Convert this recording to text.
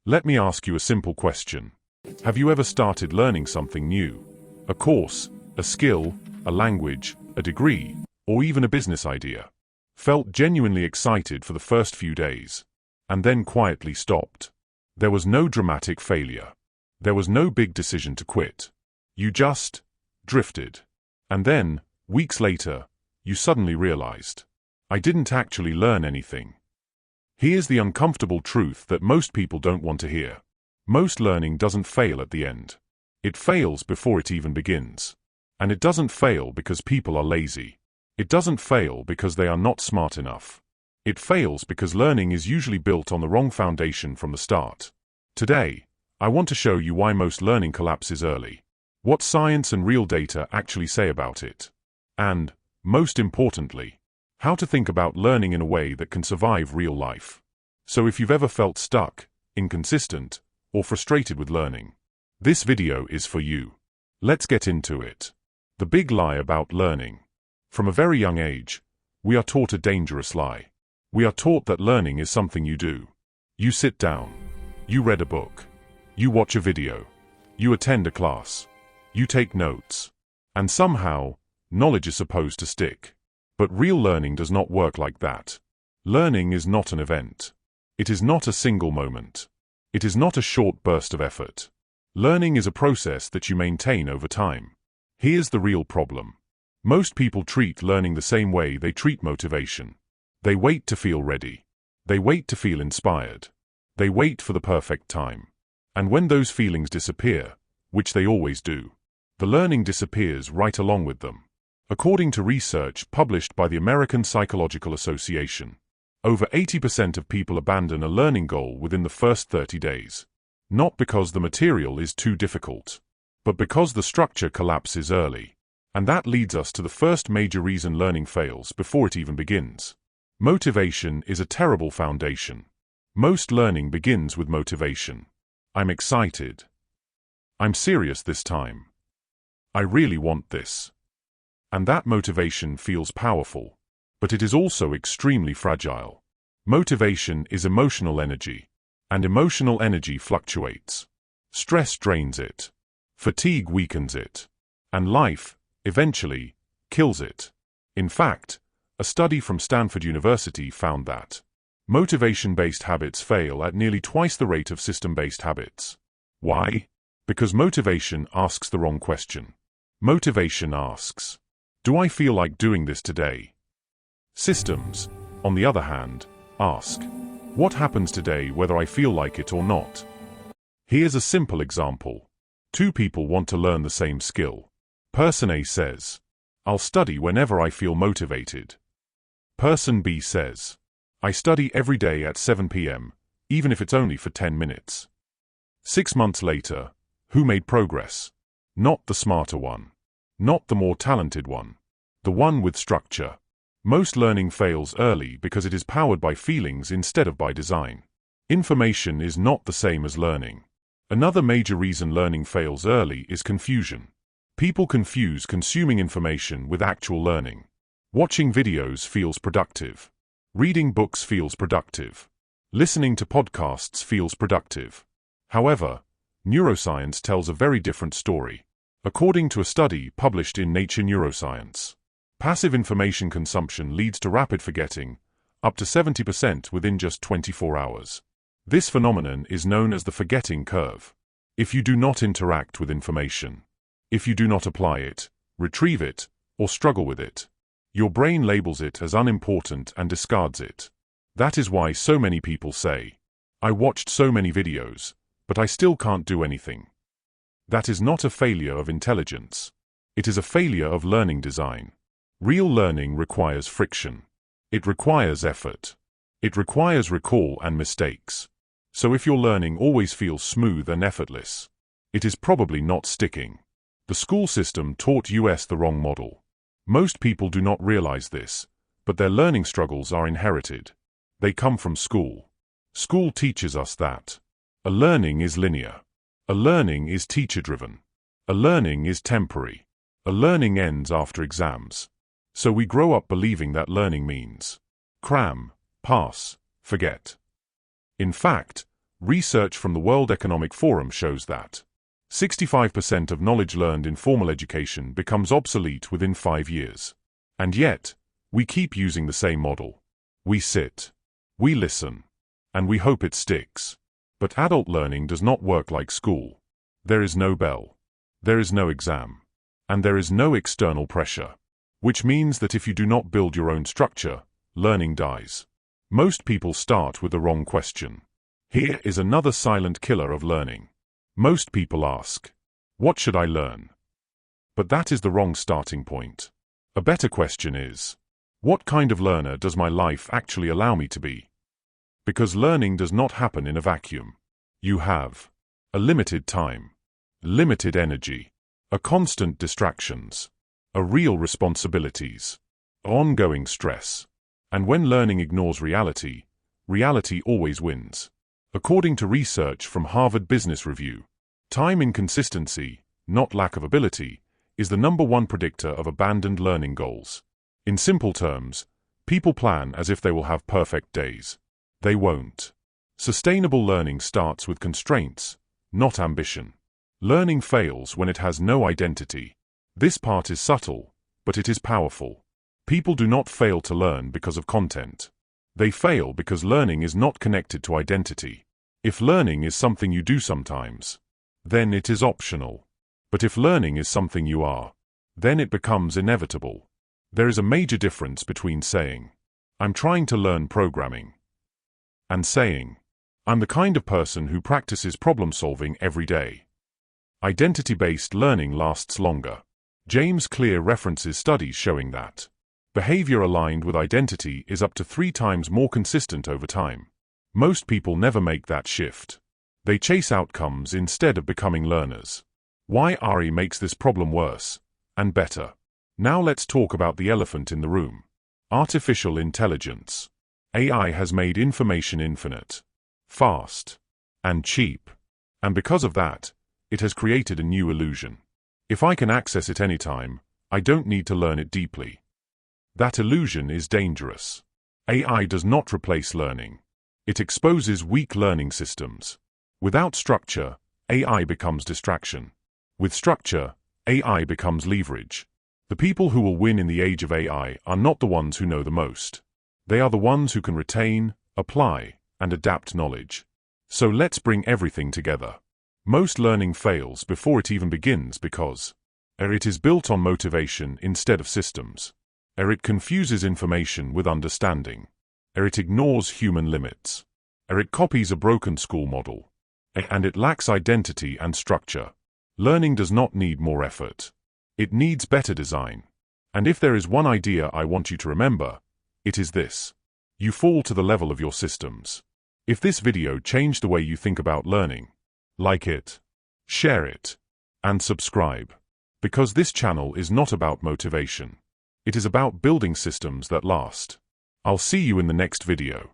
Let me ask you a simple question. Have you ever started learning something new? A course, a skill, a language, a degree, or even a business idea? Felt genuinely excited for the first few days, and then quietly stopped. There was no dramatic failure. There was no big decision to quit. You just drifted. And then, weeks later, you suddenly realized, I didn't actually learn anything. Here's the uncomfortable truth that most people don't want to hear. Most learning doesn't fail at the end. It fails before it even begins. And it doesn't fail because people are lazy. It doesn't fail because they are not smart enough. It fails because learning is usually built on the wrong foundation from the start. Today, I want to show you why most learning collapses early, what science and real data actually say about it, and, most importantly, how to think about learning in a way that can survive real life. So if you've ever felt stuck, inconsistent, or frustrated with learning, this video is for you. Let's get into it. The big lie about learning. From a very young age, we are taught a dangerous lie. We are taught that learning is something you do. You sit down. You read a book. You watch a video. You attend a class. You take notes. And somehow, knowledge is supposed to stick. But real learning does not work like that. Learning is not an event. It is not a single moment. It is not a short burst of effort. Learning is a process that you maintain over time. Here's the real problem. Most people treat learning the same way they treat motivation. They wait to feel ready. They wait to feel inspired. They wait for the perfect time. And when those feelings disappear, which they always do, the learning disappears right along with them. According to research published by the American Psychological Association, over 80% of people abandon a learning goal within the first 30 days. Not because the material is too difficult, but because the structure collapses early. And that leads us to the first major reason learning fails before it even begins. Motivation is a terrible foundation. Most learning begins with motivation. I'm excited. I'm serious this time. I really want this. And that motivation feels powerful, but it is also extremely fragile. Motivation is emotional energy, and emotional energy fluctuates. Stress drains it. Fatigue weakens it. And life, eventually, kills it. In fact, a study from Stanford University found that motivation-based habits fail at nearly twice the rate of system-based habits. Why? Because motivation asks the wrong question. Motivation asks, do I feel like doing this today? Systems, on the other hand, ask, what happens today whether I feel like it or not? Here's a simple example. Two people want to learn the same skill. Person A says, I'll study whenever I feel motivated. Person B says, I study every day at 7 p.m., even if it's only for 10 minutes. 6 months later, who made progress? Not the smarter one. Not the more talented one. The one with structure. Most learning fails early because it is powered by feelings instead of by design. Information is not the same as learning. Another major reason learning fails early is confusion. People confuse consuming information with actual learning. Watching videos feels productive. Reading books feels productive. Listening to podcasts feels productive. However, neuroscience tells a very different story. According to a study published in Nature Neuroscience, passive information consumption leads to rapid forgetting, up to 70% within just 24 hours. This phenomenon is known as the forgetting curve. If you do not interact with information, if you do not apply it, retrieve it, or struggle with it, your brain labels it as unimportant and discards it. That is why so many people say, I watched so many videos, but I still can't do anything. That is not a failure of intelligence. It is a failure of learning design. Real learning requires friction. It requires effort. It requires recall and mistakes. So if your learning always feels smooth and effortless, it is probably not sticking. The school system taught us the wrong model. Most people do not realize this, but their learning struggles are inherited. They come from school. School teaches us that a learning is linear. A learning is teacher-driven. A learning is temporary. A learning ends after exams. So we grow up believing that learning means cram, pass, forget. In fact, Research from the World Economic Forum shows that 65% of knowledge learned in formal education becomes obsolete within 5 years. And yet, we keep using the same model. We sit, we listen, and we hope it sticks. But adult learning does not work like school. There is no bell. There is no exam. And there is no external pressure. Which means that if you do not build your own structure, learning dies. Most people start with the wrong question. Here is another silent killer of learning. Most people ask, "What should I learn?" But that is the wrong starting point. A better question is, what kind of learner does my life actually allow me to be? Because learning does not happen in a vacuum. You have a limited time, limited energy, a constant distractions, a real responsibilities, ongoing stress. And when learning ignores reality, reality always wins. According to research from Harvard Business Review, time inconsistency, not lack of ability, is the #1 predictor of abandoned learning goals. In simple terms, people plan as if they will have perfect days. They won't. Sustainable learning starts with constraints, not ambition. Learning fails when it has no identity. This part is subtle, but it is powerful. People do not fail to learn because of content. They fail because learning is not connected to identity. If learning is something you do sometimes, then it is optional. But if learning is something you are, then it becomes inevitable. There is a major difference between saying, "I'm trying to learn programming," and saying, "I'm the kind of person who practices problem solving every day." Identity-based learning lasts longer. James Clear references studies showing that behavior aligned with identity is up to 3 times more consistent over time. Most people never make that shift. They chase outcomes instead of becoming learners. Why RE makes this problem worse and better. Now let's talk about the elephant in the room. Artificial intelligence. AI has made information infinite, fast, and cheap. And because of that, it has created a new illusion. If I can access it anytime, I don't need to learn it deeply. That illusion is dangerous. AI does not replace learning. It exposes weak learning systems. Without structure, AI becomes distraction. With structure, AI becomes leverage. The people who will win in the age of AI are not the ones who know the most. They are the ones who can retain, apply, and adapt knowledge. So let's bring everything together. Most learning fails before it even begins because it is built on motivation instead of systems. It confuses information with understanding. It ignores human limits. It copies a broken school model. And it lacks identity and structure. Learning does not need more effort. It needs better design. And if there is one idea I want you to remember, it is this. You fall to the level of your systems. If this video changed the way you think about learning, like it, share it, and subscribe. Because this channel is not about motivation. It is about building systems that last. I'll see you in the next video.